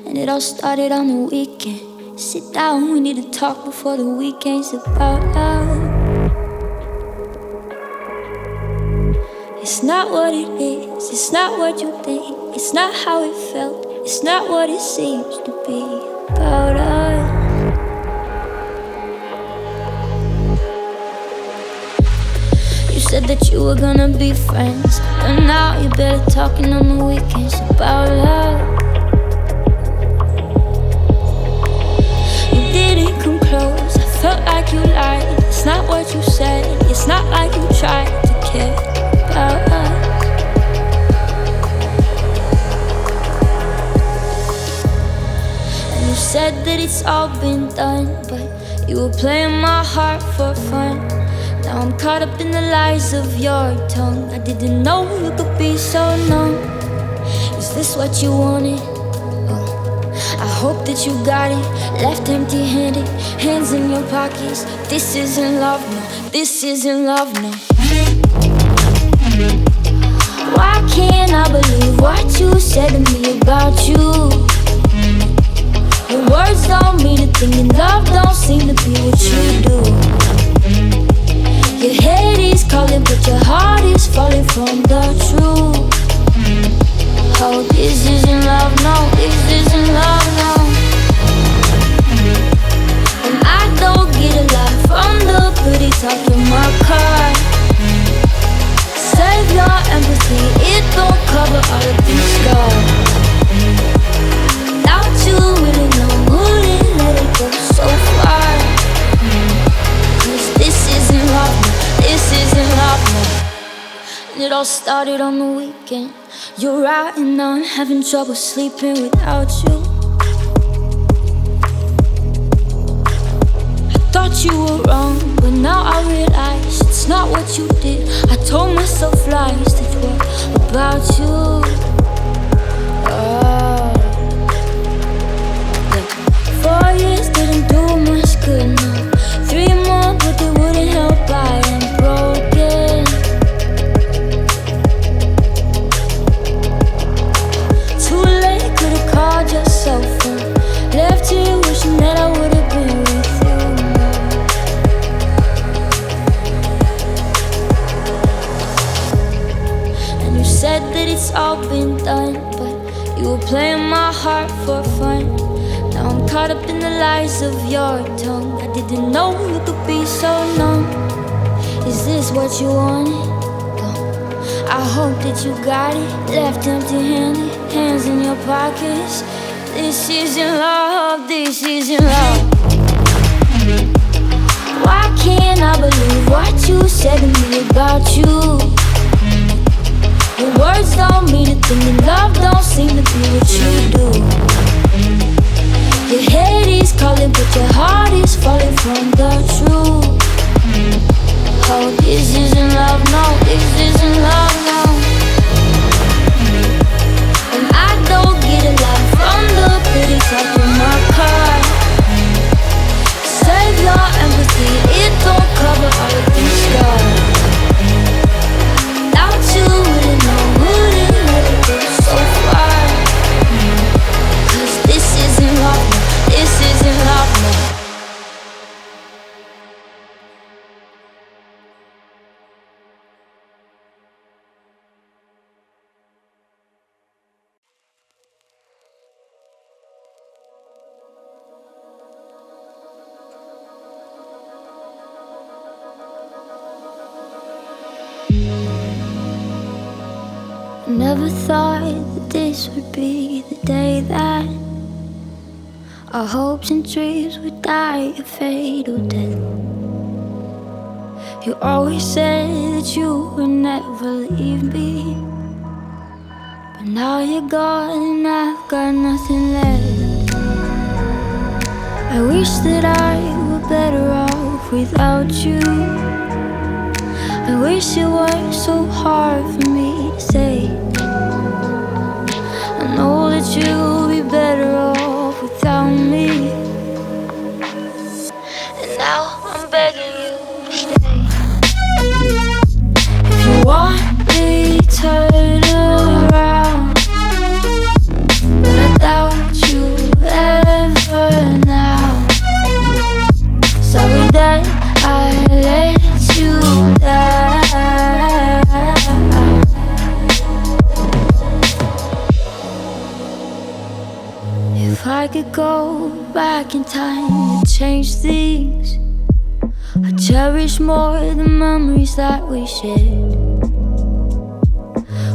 And it all started on the weekend. Sit down, we need to talk before the weekend's about love. It's not what it is, it's not what you think, it's not how it felt, it's not what it seems to be about us. You said that you were gonna be friends, but now you're better talking on the weekends about love. You didn't come close, I felt like you lied. It's not what you said, it's not like you tried to care about us. And you said that it's all been done, but you were playing my heart for fun. Now I'm caught up in the lies of your tongue. I didn't know you could be so numb. Is this what you wanted? Oh, I hope that you got it. Left empty-handed, hands in your pockets. This isn't love, no. This isn't love, no. Why can't I believe what you said to me about you? Your words don't mean a thing, and love don't seem to be what you do. Your head is calling, but your heart is falling from the truth. Oh, this isn't love, no, this isn't love, no. And I don't get a lot from the pretty talk in my car. Save your empathy, it don't cover all of these scars. Without you really know, wouldn't let it go so far. Cause this isn't love, no, this isn't love, no. And it all started on the weekend. You're out and now I'm having trouble sleeping without you. I thought you were wrong, but now I realize it's not what you did. I told myself lies that were about you. Oh. 4 years didn't do much good, no. 3 more, but they wouldn't help. I am broken. Too late, could've called your cell phone. Left here wishing that I would've been with you more. And you said that it's all been done, but you were playing my heart for fun. Now I'm caught up in the lies of your tongue. I didn't know you could be so numb. Is this what you wanted? I hope that you got it. Left empty-handed, hands in your pockets. This isn't love, this isn't love. Why can't I believe what you said to me about you? Your words don't mean a thing, and love don't seem to be what you do. Your head is calling, but your heart is falling from the truth. Oh, this isn't love, no, this isn't love, no. And I don't get a lot from the pretty talk in my car. Save your empathy, it don't cover all of these scars. Without you, wouldn't know, wouldn't let it go so far. Cause this isn't love, no, this isn't love, no. Never thought that this would be the day that our hopes and dreams would die a fatal death. You always said that you would never leave me, but now you're gone and I've got nothing left. I wish that I were better off without you. I wish it weren't so hard for me to say. I know that you'll be better off without me. And now I'm begging you to stay. If you want me, turn around. But I doubt you I could go back in time and change things, I cherish more the memories that we shared.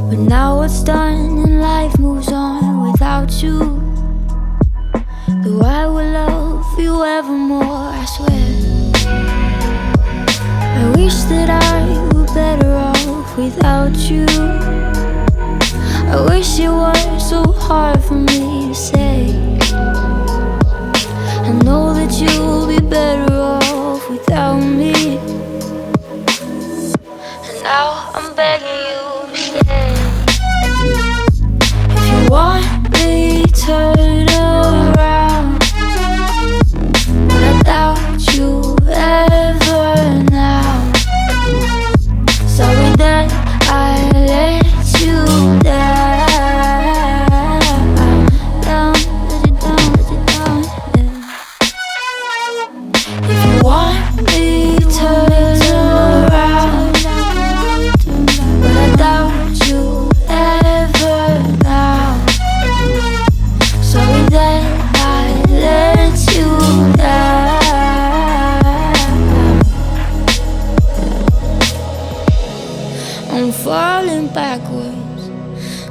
But now it's done and life moves on without you. Though I will love you evermore, I swear. I wish that I were better off without you. I wish it was so hard for me to say. I know that you'll be better off without me. And now I'm begging you to stay. If you want me, turn around. But I doubt you ever now. Sorry that I let you down.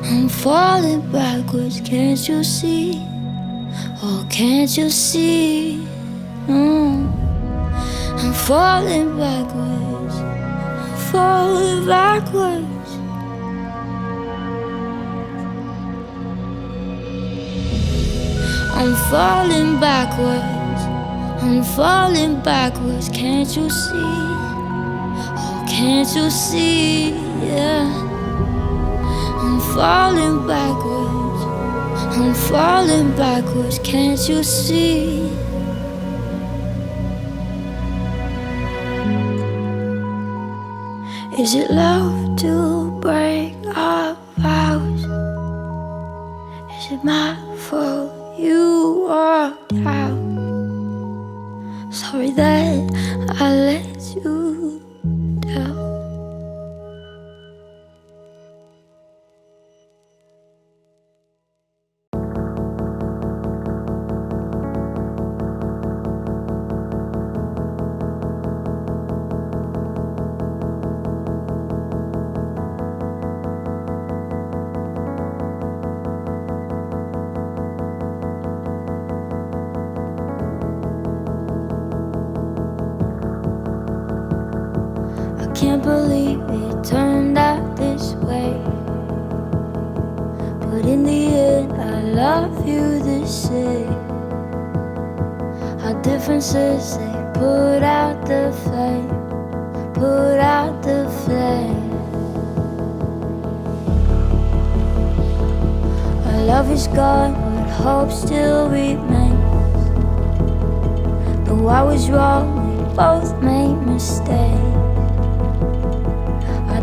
I'm falling backwards, can't you see? Oh, can't you see? I'm falling backwards, I'm falling backwards. I'm falling backwards, I'm falling backwards, can't you see? Oh, can't you see? Yeah. I'm falling backwards, I'm falling backwards, can't you see? Is it love to break our vows? Is it my fault you walked out? Sorry that I let you down. Can't believe it turned out this way. But in the end, I love you the same. Our differences, they put out the flame, put out the flame. Our love is gone, but hope still remains. Though I was wrong, we both made mistakes.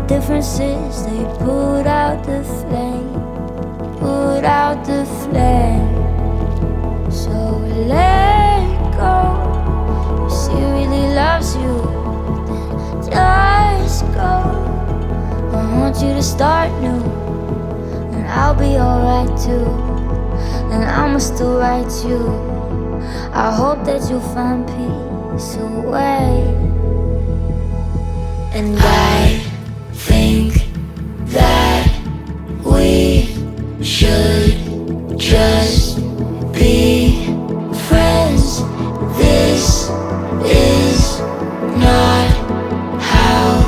Differences, they put out the flame, put out the flame. So let go. If she really loves you, then just go. I want you to start new, and I'll be alright too. And I'ma still write you. I hope that you find peace away. And I think that we should just be friends. This is not how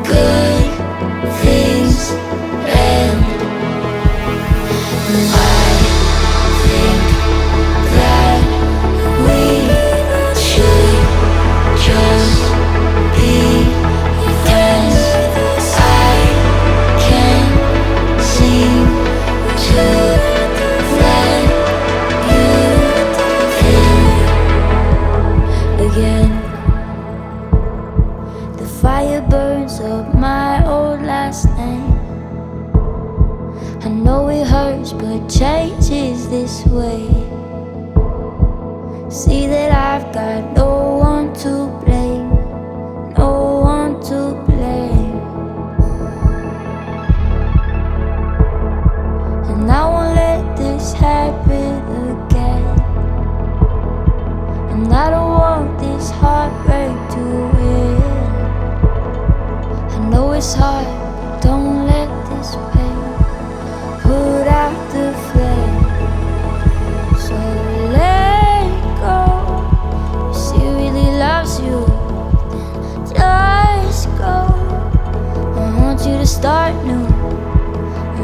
good things end. I think that we should just be friends. Burns up my old last name. I know it hurts, but change is this way. See that I've got no one to blame, no one to blame. And I won't let this happen again.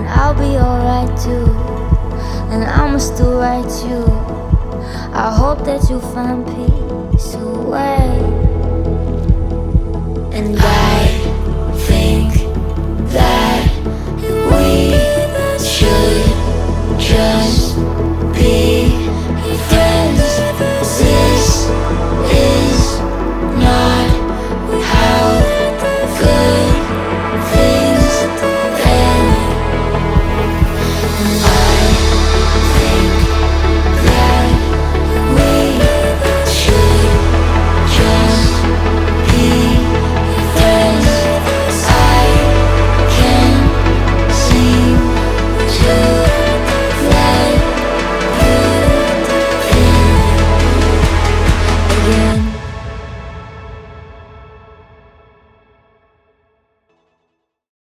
I'll be alright too, and I'ma still write you. I hope that you find peace away. And